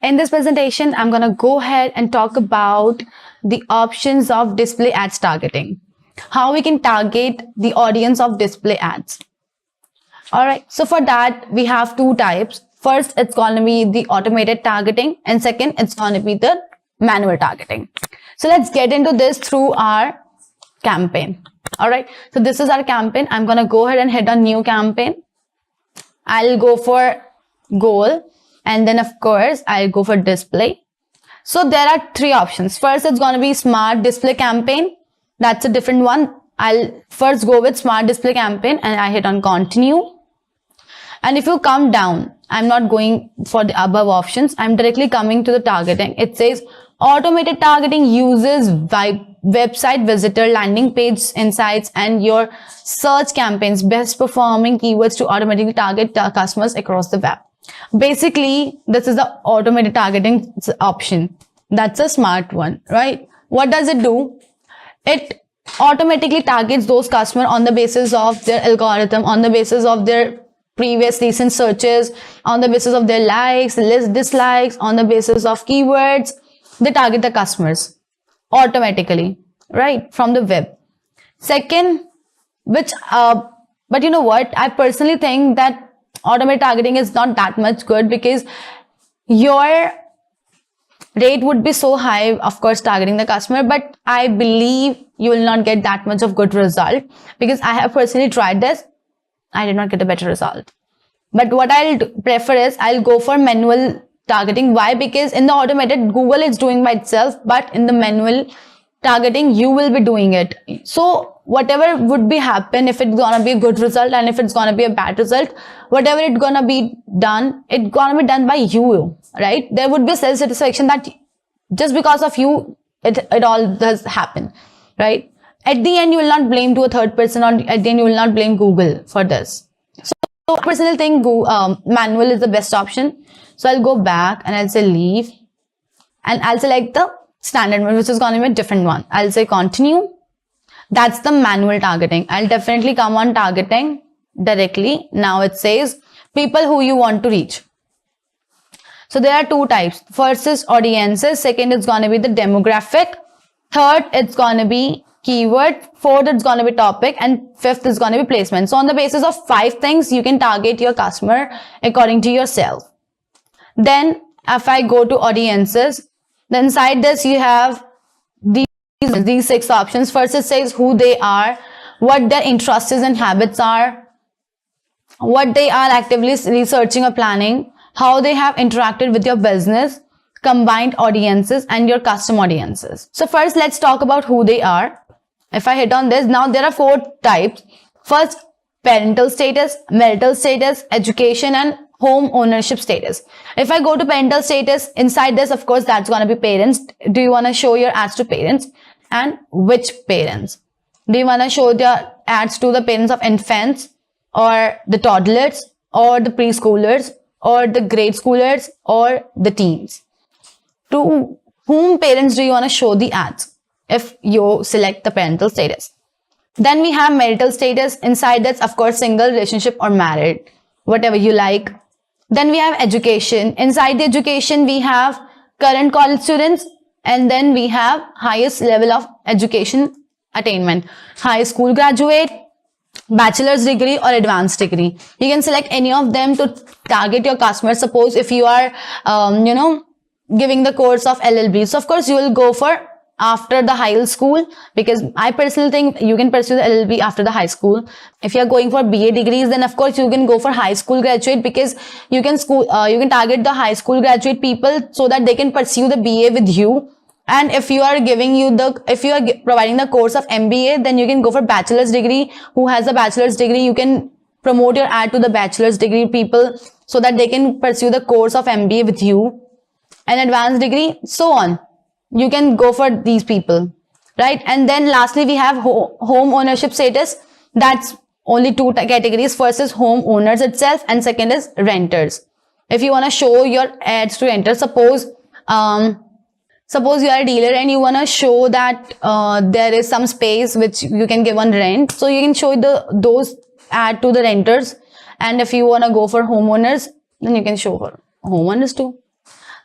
In this presentation, I'm going to go ahead and talk about the options of display ads targeting, how we can target the audience of display ads. All right, so for that, we have two types. First, it's going to be the automated targeting, and second, it's going to be the manual targeting. So let's get into this through our campaign. All right, so this is our campaign. I'm going to go ahead and hit on new campaign. I'll go for goal, and then of course I'll go for display. So there are three options. First, it's going to be smart display campaign. That's a different one. I'll first go with smart display campaign and I hit on continue. And if you come down, I'm not going for the above options. I'm directly coming to the targeting. It says automated targeting uses website visitor, landing page insights, and your search campaigns best performing keywords to automatically target customers across the web. Basically, this is the automated targeting option. That's a smart one, right? What does it do? It automatically targets those customers on the basis of their algorithm, on the basis of their previous recent searches, on the basis of their likes, dislikes, on the basis of keywords. They target the customers automatically, right, from the web. Second, but you know what? I personally think that automated targeting is not that much good because your rate would be so high, of course, targeting the customer, but I believe you will not get that much of good result because I have personally tried this. I did not get a better result. But what I'll prefer is I'll go for manual targeting. Why? Because in the automated, Google is doing by itself, but in the manual targeting, you will be doing it. So whatever would be happen, if it's gonna be a good result and if it's gonna be a bad result, whatever it's gonna be done, it's gonna be done by you, right? There would be self-satisfaction that just because of you, it all does happen, right? At the end, you will not blame to a third person, or at the end, you will not blame Google for this. So I personally think manual is the best option. So I'll go back and I'll say leave, and I'll select the standard one, which is going to be a different one. I'll say continue. That's the manual targeting. I'll definitely come on targeting directly. Now it says people who you want to reach. So there are two types. First is audiences. Second, it's going to be the demographic. Third, it's going to be keyword. Fourth, it's going to be topic. And fifth is going to be placement. So on the basis of 5 things, you can target your customer according to yourself. Then if I go to audiences, then inside this you have these 6 options. First, it says who they are, what their interests and habits are, what they are actively researching or planning, how they have interacted with your business, combined audiences, and your custom audiences. So first, let's talk about who they are. If I hit on this, now there are 4 types. First, parental status, marital status, education, and home ownership status. If I go to parental status, inside this, of course, that's going to be parents. Do you want to show your ads to parents? And which parents? Do you want to show the ads to the parents of infants, or the toddlers, or the preschoolers, or the grade schoolers, or the teens? To whom parents do you want to show the ads if you select the parental status? Then we have marital status. Inside that's, of course, single, relationship, or married, whatever you like. Then we have education. Inside the education, we have current college students, and then we have highest level of education attainment, high school graduate, bachelor's degree, or advanced degree. You can select any of them to target your customers. Suppose if you are, giving the course of LLB, so of course you will go for after the high school, because I personally think you can pursue the LLB after the high school. If you are going for BA degrees, then of course you can go for high school graduate, because you can target the high school graduate people so that they can pursue the BA with you. And if you are providing the course of MBA, then you can go for bachelor's degree. Who has a bachelor's degree, you can promote your ad to the bachelor's degree people so that they can pursue the course of MBA with you. And advanced degree, so on. You can go for these people, right? And then lastly, we have home ownership status. That's only 2 categories. First is home owners itself, and second is renters. If you want to show your ads to renters, suppose you are a dealer and you want to show that there is some space which you can give on rent, so you can show those ad to the renters. And if you want to go for homeowners, then you can show for homeowners too.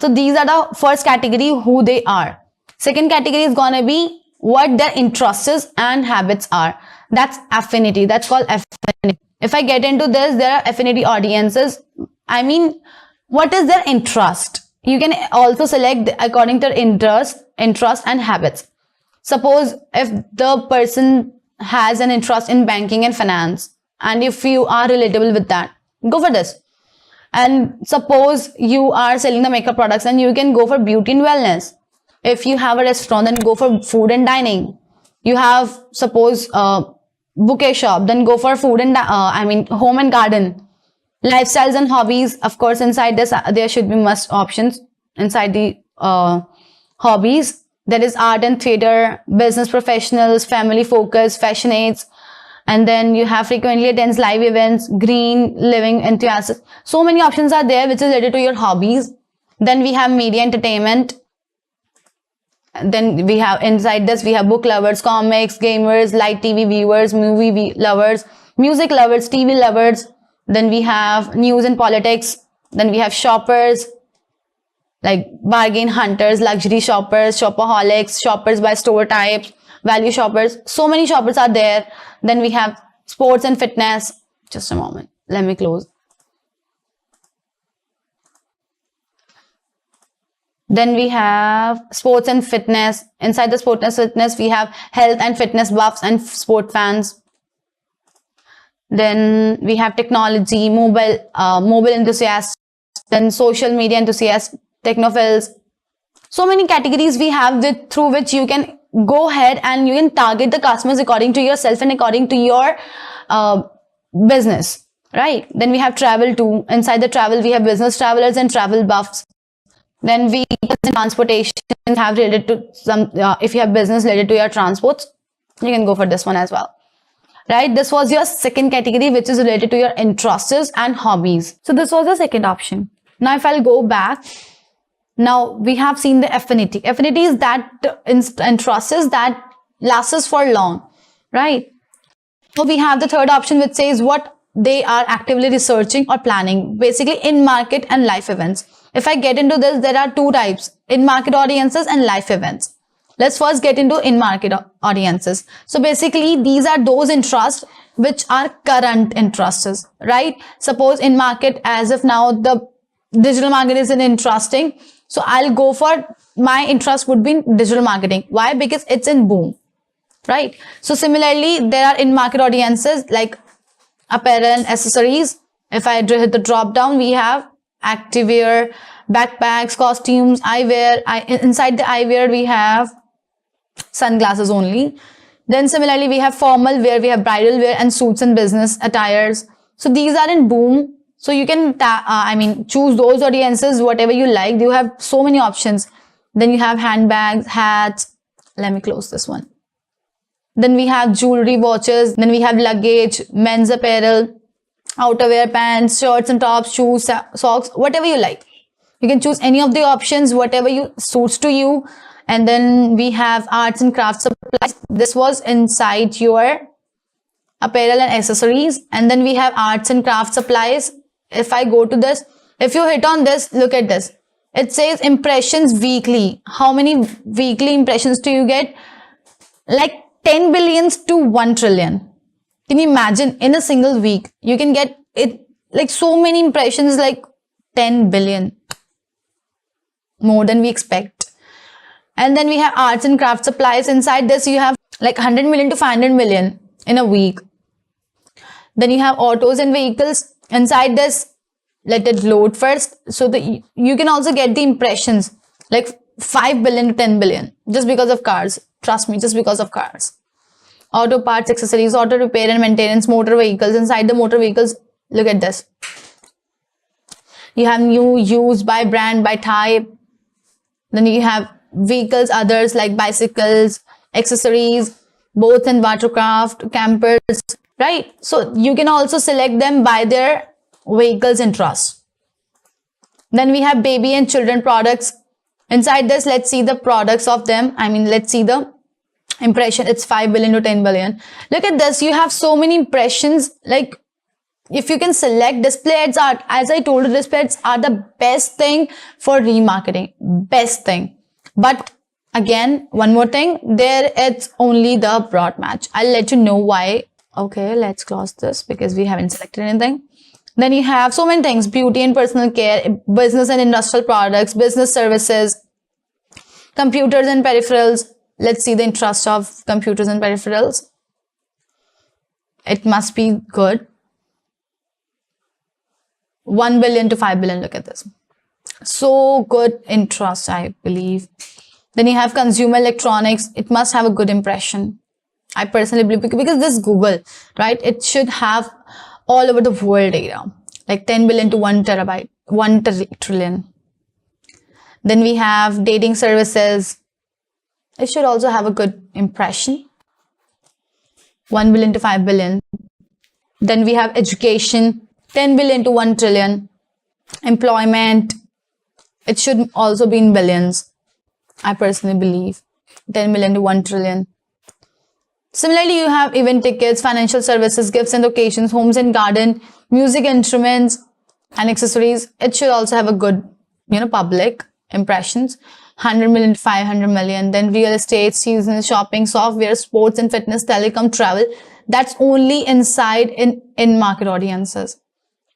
So these are the first category, who they are. Second category is gonna be what their interests and habits are. That's affinity. That's called affinity. If I get into this, there are affinity audiences. I mean, what is their interest? You can also select according to interest and habits. Suppose if the person has an interest in banking and finance, and if you are relatable with that, go for this. And suppose you are selling the makeup products, and you can go for beauty and wellness. If you have a restaurant, then go for food and dining. You have, suppose, bouquet shop, then go for food and home and garden. Lifestyles and hobbies, of course, inside this there should be must options inside the hobbies. There is art and theater, business professionals, family focus, fashion aids, and then you have frequently attends live events, green living enthusiasts. So many options are there which is related to your hobbies. Then we have media entertainment. Then we have inside this we have book lovers, comics, gamers, light TV viewers, movie lovers, music lovers, TV lovers. Then we have news and politics. Then we have shoppers, like bargain hunters, luxury shoppers, shopaholics, shoppers by store types, value shoppers. So many shoppers are there. Then we have sports and fitness. Just a moment. Let me close. Then we have sports and fitness. Inside the sports and fitness, we have health and fitness buffs and sport fans. Then we have technology, mobile enthusiasts, then social media enthusiasts, technophiles. So many categories we have through which you can go ahead and you can target the customers according to yourself and according to your business, right? Then we have travel too. Inside the travel, we have business travelers and travel buffs. Then we transportation have related to some, if you have business related to your transports, you can go for this one as well. Right? This was your second category, which is related to your interests and hobbies. So this was the second option. Now, if I'll go back, now we have seen the affinity. Affinity is that interests that lasts for long, right? So we have the third option, which says what they are actively researching or planning, basically in market and life events. If I get into this, there are two types, in market audiences and life events. Let's first get into in-market audiences. So basically, these are those interests which are current interests, right? Suppose in market, as of now, the digital marketing is interesting. So I'll go for, my interest would be in digital marketing. Why? Because it's in boom, right? So similarly, there are in-market audiences like apparel and accessories. If I hit the drop down, we have activewear, backpacks, costumes, eyewear. Inside the eyewear, we have sunglasses only. Then similarly, we have formal wear, we have bridal wear and suits and business attires. So these are in boom. So you can, choose those audiences, whatever you like. You have so many options. Then you have handbags, hats. Let me close this one. Then we have jewelry, watches. Then we have luggage, men's apparel, outerwear, pants, shirts and tops, shoes, socks, whatever you like. You can choose any of the options, whatever suits to you. And then we have arts and crafts supplies. This was inside your apparel and accessories. And then we have arts and craft supplies. If I go to this, if you hit on this, look at this. It says impressions weekly. How many weekly impressions do you get? Like 10 billions to 1 trillion. Can you imagine in a single week, you can get it like so many impressions, like 10 billion. More than we expect. And then we have arts and craft supplies. Inside this, you have like 100 million to 500 million in a week. Then you have autos and vehicles. Inside this, let it load first. So that you can also get the impressions like 5 billion to 10 billion just because of cars. Trust me, just because of cars. Auto parts, accessories, auto repair and maintenance, motor vehicles. Inside the motor vehicles, look at this. You have new, used, by brand, by type. Then you have vehicles, others like bicycles, accessories, boats and watercraft, campers, right? So you can also select them by their vehicles interest. Then we have baby and children products. Inside this, let's see the products of them. Let's see the impression. It's 5 billion to 10 billion. Look at this. You have so many impressions, like if you can select display ads, are, as I told you, display ads are the best thing for remarketing, best thing. But again, one more thing, there it's only the broad match. I'll let you know why. Okay, let's close this because we haven't selected anything. Then you have so many things: beauty and personal care, business and industrial products, business services, computers and peripherals. Let's see the interest of computers and peripherals. It must be good. 1 billion to 5 billion. Look at this. So good interest, I believe. Then you have consumer electronics. It must have a good impression. I personally believe, because this Google, right? It should have all over the world data, like 10 billion to 1 terabyte, 1 trillion. Then we have dating services. It should also have a good impression. 1 billion to 5 billion. Then we have education, 10 billion to 1 trillion. Employment, it should also be in billions. I personally believe 10 million to 1 trillion. Similarly, you have event tickets, financial services, gifts and occasions, homes and garden, music instruments and accessories. It should also have a good, public impressions. 100 million to 500 million. Then real estate, seasonal shopping, software, sports and fitness, telecom, travel. That's only inside in market audiences.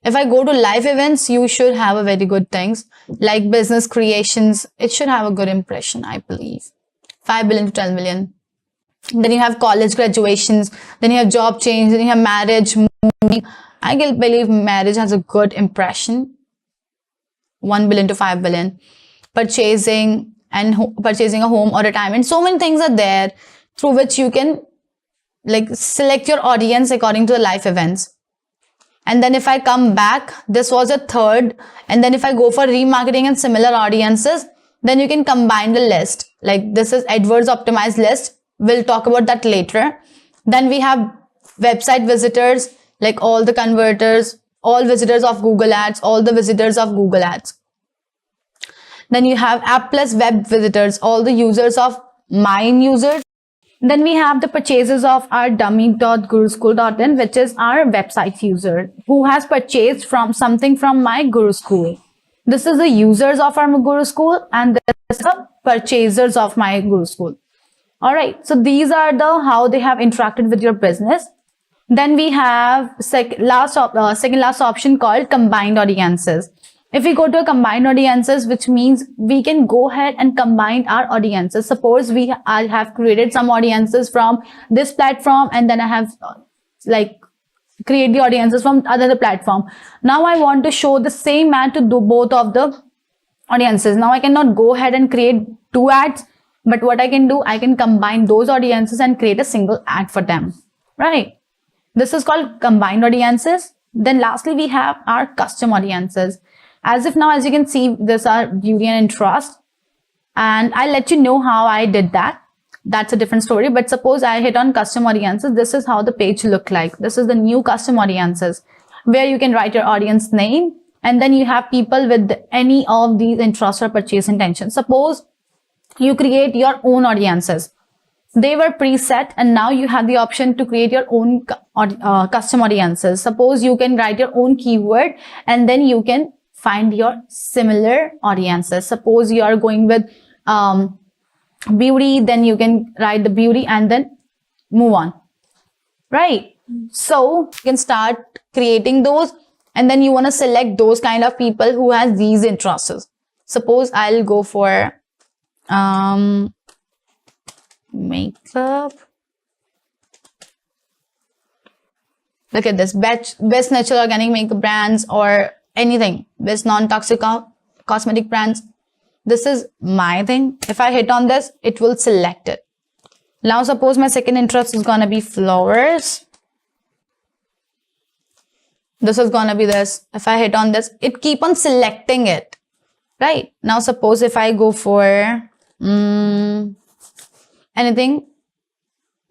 If I go to live events, you should have a very good things like business creations. It should have a good impression, I believe. 5 billion to 10 million. Then you have college graduations. Then you have job change. Then you have marriage, moving. I believe marriage has a good impression. 1 billion to 5 billion. Purchasing a home or retirement. So many things are there through which you can select your audience according to the life events. And then if I come back, this was a third. And then if I go for remarketing and similar audiences, then you can combine the list. Like this is AdWords optimized list. We'll talk about that later. Then we have website visitors, like all the converters, all visitors of Google Ads, all the visitors of Google Ads. Then you have app plus web visitors, all the users of mine users. Then we have the purchases of our dummy.guruschool.in, which is our website user who has purchased from something from my Guru School. This is the users of our Guru School and this is the purchasers of my Guru School. All right. So these are the how they have interacted with your business. Then we have second last option called combined audiences. If we go to a combined audiences, which means we can go ahead and combine our audiences. Suppose I have created some audiences from this platform and then I have create the audiences from other platform. Now I want to show the same ad to do both of the audiences. Now I cannot go ahead and create two ads, but what I can do, I can combine those audiences and create a single ad for them, right? This is called combined audiences. Then lastly, we have our custom audiences. As you can see, these are beauty and interest. And I'll let you know how I did that. That's a different story. But suppose I hit on custom audiences. This is how the page look like. This is the new custom audiences where you can write your audience name. And then you have people with any of these interest or purchase intentions. Suppose you create your own audiences. They were preset and now you have the option to create your own custom audiences. Suppose you can write your own keyword and then you can find your similar audiences. Suppose you are going with beauty, then you can write the beauty and then move on, right? So you can start creating those and then you want to select those kind of people who has these interests. Suppose I'll go for makeup. Look at this, best natural organic makeup brands or anything, best non-toxic cosmetic brands. This is my thing. If I hit on this, it will select it. Now suppose my second interest is gonna be flowers. This is gonna be this. If I hit on this, it keep on selecting it, right? Now suppose if I go for anything.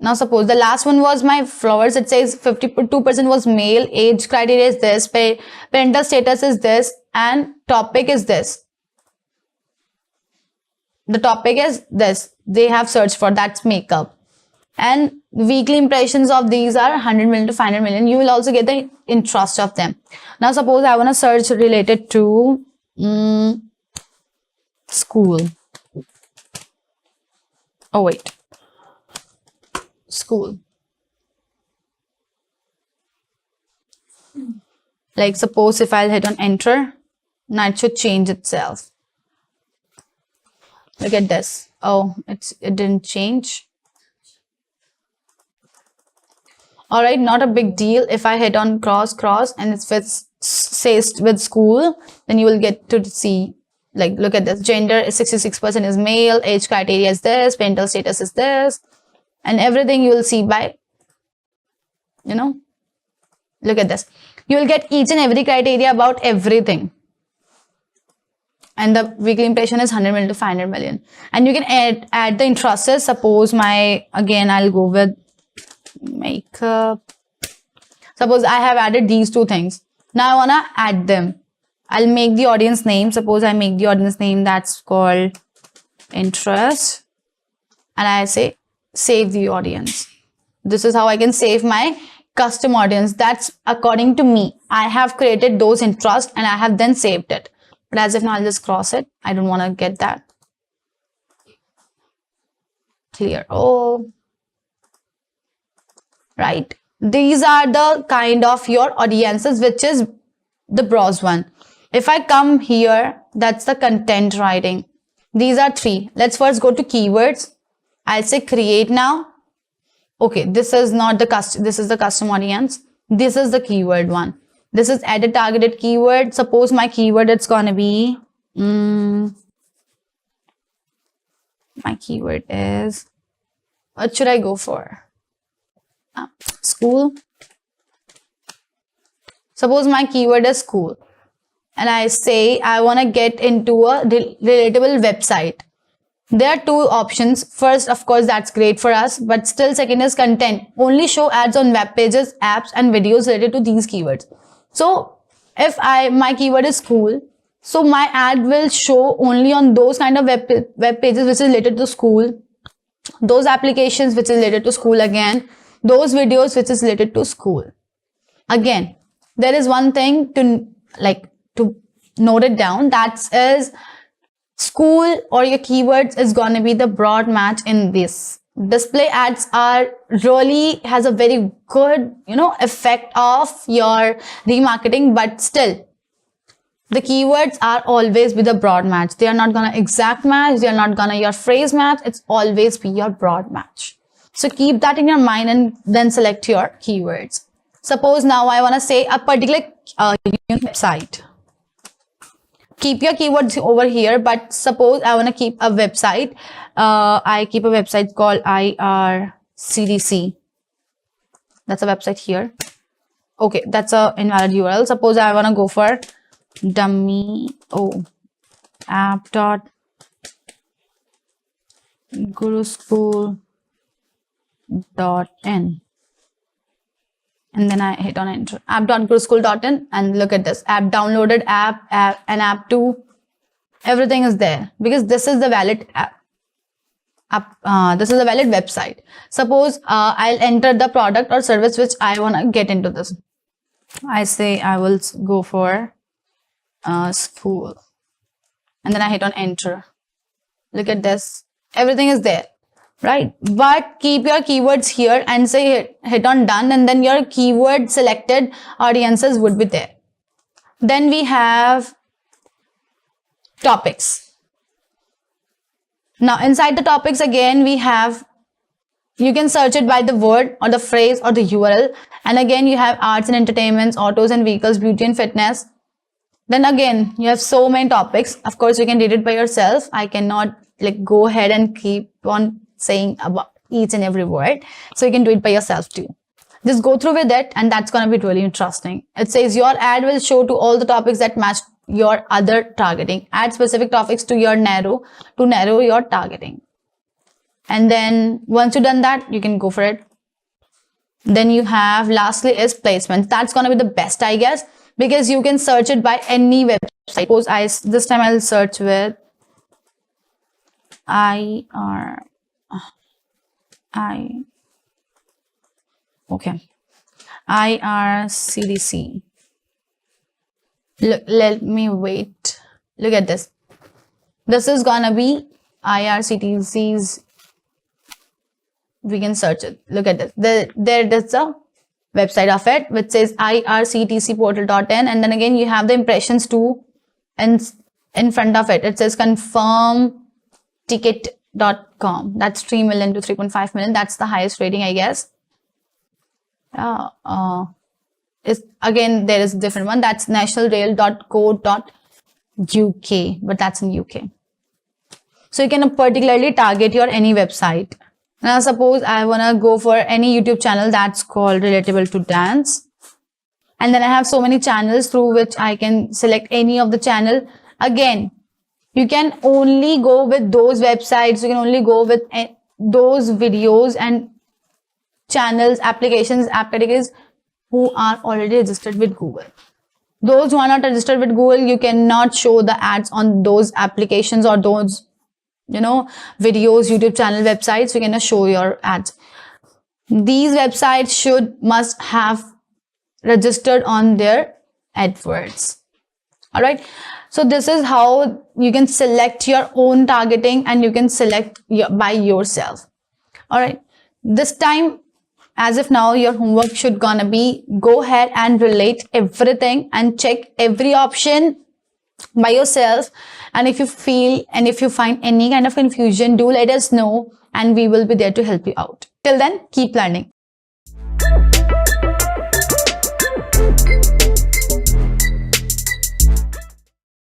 Now suppose the last one was my flowers. It says 52% was male, age criteria is this, parental status is this, and topic is this. The topic is this. They have searched for, that's makeup. And weekly impressions of these are 100 million to 500 million. You will also get the interest of them. Now suppose I want to search related to school. Oh wait, school. Like suppose if I'll hit on enter, now it should change itself. Look at this. Oh, it didn't change. All right, not a big deal. If I hit on cross and it says with school, then you will get to see, like, look at this. Gender is 66% is male, age criteria is this, parental status is this, and everything you will see by, you know, look at this. You will get each and every criteria about everything. And the weekly impression is 100 million to 500 million. And you can add the interests. Suppose again, I'll go with makeup. Suppose I have added these two things. Now I want to add them. I'll make the audience name. Suppose I make the audience name that's called interest. And I say save the audience. This is how I can save my custom audience. That's according to me. I have created those interests and I have then saved it. But as if now I'll just cross it. I don't want to get that. Clear. Oh. Right. These are the kind of your audiences, which is the browse one. If I come here, that's the content writing. These are three. Let's first go to keywords. I'll say create now. Okay, this is not the custom. This is the custom audience. This is the keyword one. This is edit targeted keyword. Suppose my keyword it's gonna be my keyword is, what should I go for? School. Suppose my keyword is school and I say I want to get into a relatable website. There are two options. First, of course, that's great for us, but still second is content. Only show ads on web pages, apps and videos related to these keywords. So if my keyword is school, so my ad will show only on those kind of web pages which is related to school, those applications which is related to school again, those videos which is related to school. Again, there is one thing to note it down. That is school or your keywords is going to be the broad match in this. Display ads are really has a very good, effect of your remarketing, but still the keywords are always be the broad match. They are not going to exact match. They are not going to your phrase match. It's always be your broad match. So keep that in your mind and then select your keywords. Suppose now I want to say a particular website. Keep your keywords over here, but suppose I want to keep a website. I keep a website called IRCDC. That's a website here. Okay, that's a invalid URL. Suppose I want to go for dummy app.guruschool.in. And then I hit on enter. App.guruschool.in, and look at this. App downloaded, app and app 2. Everything is there because this is the valid app. This is a valid website. Suppose I'll enter the product or service which I want to get into this. I say I will go for school. And then I hit on enter. Look at this. Everything is there. Right, but keep your keywords here and say hit on done, and then your keyword selected audiences would be there. Then we have topics. Now inside the topics again we have, you can search it by the word or the phrase or the URL, and again you have arts and entertainments, autos and vehicles, beauty and fitness. Then again you have so many topics. Of course you can read it by yourself. I cannot go ahead and keep on saying about each and every word, so you can do it by yourself too. Just go through with it, and that's going to be really interesting. It says your ad will show to all the topics that match your other targeting. Add specific topics to narrow your targeting. And then once you've done that, you can go for it. Then you have lastly is placements. That's going to be the best, I guess, because you can search it by any website. Suppose this time I'll search with Okay. IRCTC. Look, let me wait. Look at this. This is gonna be IRCTC's. We can search it. Look at this. There it is, the website of it, which says irctcportal.in, and then again you have the impressions too, and in front of it says confirmticket.com. That's 3 million to 3.5 million. That's the highest rating, I guess. Again, there is a different one. That's nationalrail.co.uk, but that's in UK. So you can particularly target your any website. Now suppose I want to go for any YouTube channel that's called Relatable to Dance, and then I have so many channels through which I can select any of the channel. Again, you can only go with those websites, you can only go with those videos and channels, applications, app categories who are already registered with Google. Those who are not registered with Google, you cannot show the ads on those applications or those, videos, YouTube channel, websites. You cannot show your ads. These websites must have registered on their AdWords. All right. So this is how you can select your own targeting, and you can select by yourself. All right. This time, as if now, your homework should gonna be go ahead and relate everything and check every option by yourself. And if you feel and if you find any kind of confusion, do let us know, and we will be there to help you out. Till then, keep learning.